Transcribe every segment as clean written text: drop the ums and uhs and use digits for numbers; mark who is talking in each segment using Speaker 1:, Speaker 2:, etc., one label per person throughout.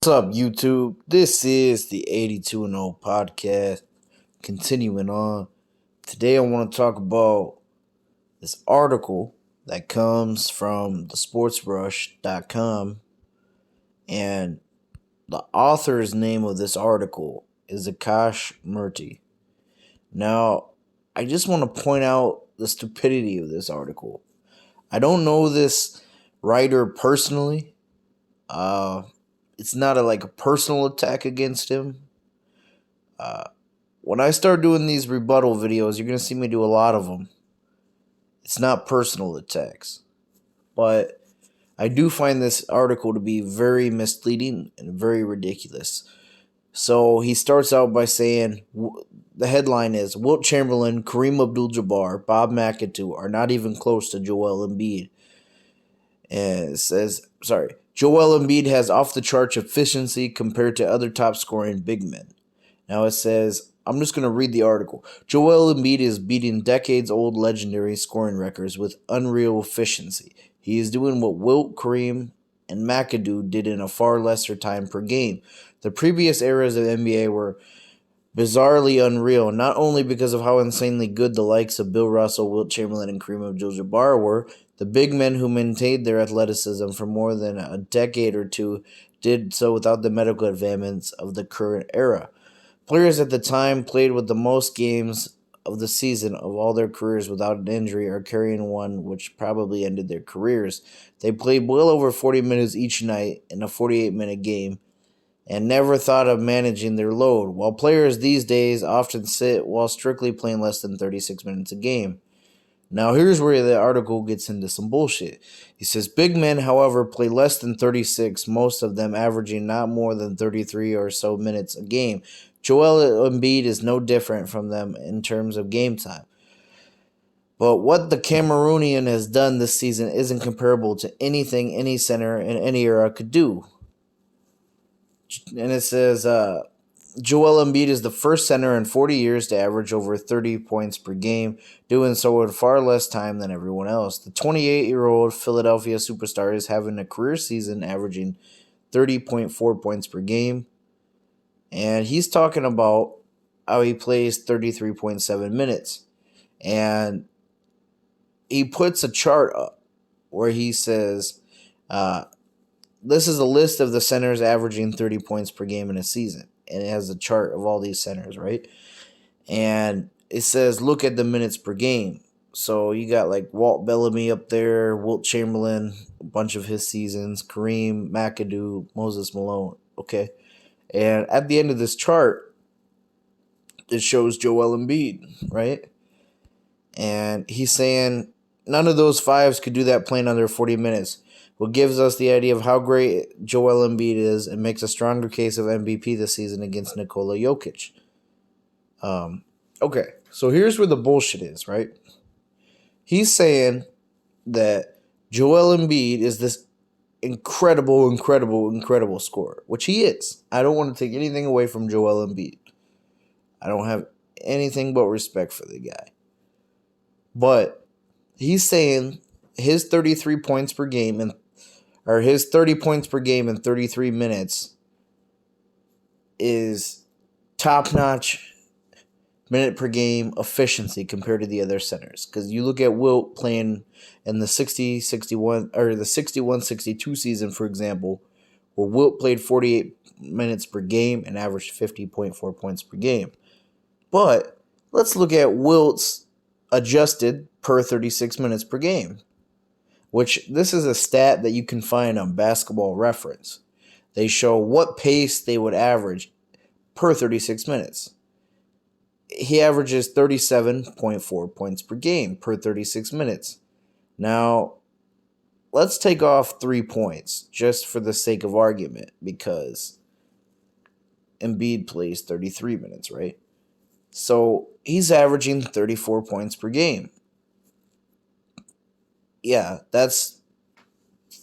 Speaker 1: What's up, YouTube? This is the 82 and 0 podcast. Continuing on. Today, I want to talk about this article that comes from thesportsrush.com. And the author's name of this article is Akash Murthy. Now, I just want to point out the stupidity of this article. I don't know this writer personally. It's not like a personal attack against him. When I start doing these rebuttal videos, you're going to see me do a lot of them. It's not personal attacks. But I do find this article to be very misleading and very ridiculous. So he starts out by saying, the headline is, Wilt Chamberlain, Kareem Abdul-Jabbar, Bob McAdoo are not even close to Joel Embiid. And it says, Joel Embiid has off-the-charts efficiency compared to other top-scoring big men. Now it says, I'm just going to read the article. Joel Embiid is beating decades-old legendary scoring records with unreal efficiency. He is doing what Wilt, Kareem, and McAdoo did in a far lesser time per game. The previous eras of NBA were bizarrely unreal, not only because of how insanely good the likes of Bill Russell, Wilt Chamberlain, and Kareem Abdul-Jabbar were. The big men who maintained their athleticism for more than a decade or two did so without the medical advancements of the current era. Players at the time played with the most games of the season of all their careers without an injury or carrying one which probably ended their careers. They played well over 40 minutes each night in a 48-minute game and never thought of managing their load, while players these days often sit while strictly playing less than 36 minutes a game. Now, here's where the article gets into some bullshit. He says, big men, however, play less than 36, most of them averaging not more than 33 or so minutes a game. Joel Embiid is no different from them in terms of game time. But what the Cameroonian has done this season isn't comparable to anything any center in any era could do. And it says, Joel Embiid is the first center in 40 years to average over 30 points per game, doing so in far less time than everyone else. The 28-year-old Philadelphia superstar is having a career season averaging 30.4 points per game. And he's talking about how he plays 33.7 minutes. And he puts a chart up where he says, this is a list of the centers averaging 30 points per game in a season. And it has a chart of all these centers, right? And it says, look at the minutes per game. So you got like Walt Bellamy up there, Wilt Chamberlain, a bunch of his seasons, Kareem, McAdoo, Moses Malone, okay? And at the end of this chart, it shows Joel Embiid, right? And he's saying none of those fives could do that playing under 40 minutes. What gives us the idea of how great Joel Embiid is and makes a stronger case of MVP this season against Nikola Jokic. Okay, so here's where the bullshit is, right? He's saying that Joel Embiid is this incredible scorer, which he is. I don't want to take anything away from Joel Embiid. I don't have anything but respect for the guy. But he's saying his 33 points per game or his 30 points per game in 33 minutes is top-notch minute per game efficiency compared to the other centers. Because you look at Wilt playing in the 60-61 or the 61-62 season, for example, where Wilt played 48 minutes per game and averaged 50.4 points per game. But let's look at Wilt's adjusted per 36 minutes per game, which this is a stat that you can find on Basketball Reference. They show what pace they would average per 36 minutes. He averages 37.4 points per game per 36 minutes. Now, let's take off 3 points just for the sake of argument because Embiid plays 33 minutes, right? So he's averaging 34 points per game. Yeah, that's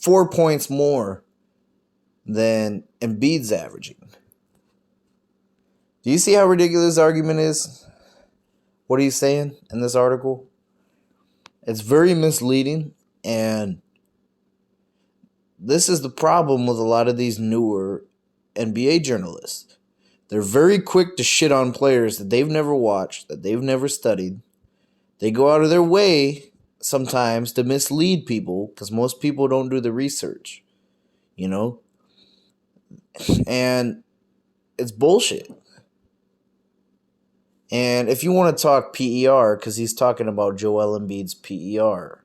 Speaker 1: 4 points more than Embiid's averaging. Do you see how ridiculous this argument is? What he's saying in this article? It's very misleading, and this is the problem with a lot of these newer NBA journalists. They're very quick to shit on players that they've never watched, that they've never studied. They go out of their way sometimes to mislead people because most people don't do the research, you know? And it's bullshit. And if you want to talk PER, because he's talking about Joel Embiid's PER,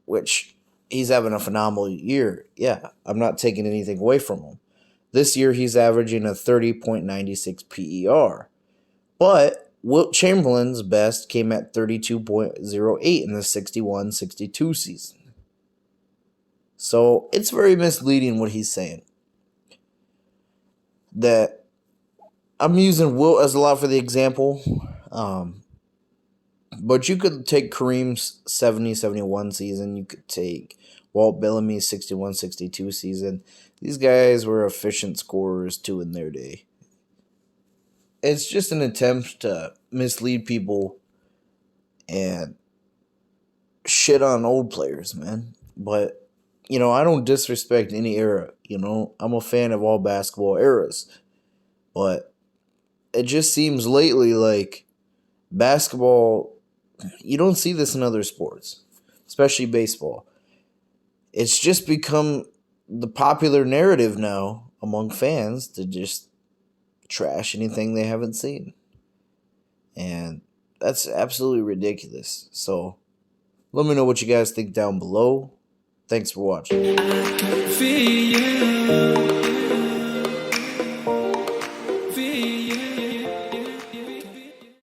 Speaker 1: which he's having a phenomenal year. Yeah, I'm not taking anything away from him. This year he's averaging a 30.96 PER. But Wilt Chamberlain's best came at 32.08 in the 61-62 season. So it's very misleading what he's saying. That I'm using Wilt as a lot for the example. But you could take Kareem's 70-71 season. You could take Walt Bellamy's 61-62 season. These guys were efficient scorers too in their day. It's just an attempt to mislead people and shit on old players, man. But, I don't disrespect any era. I'm a fan of all basketball eras. But it just seems lately like basketball, you don't see this in other sports, especially baseball. It's just become the popular narrative now among fans to just trash anything they haven't seen. And that's absolutely ridiculous. So let me know what you guys think down below. Thanks for watching. I can feel you.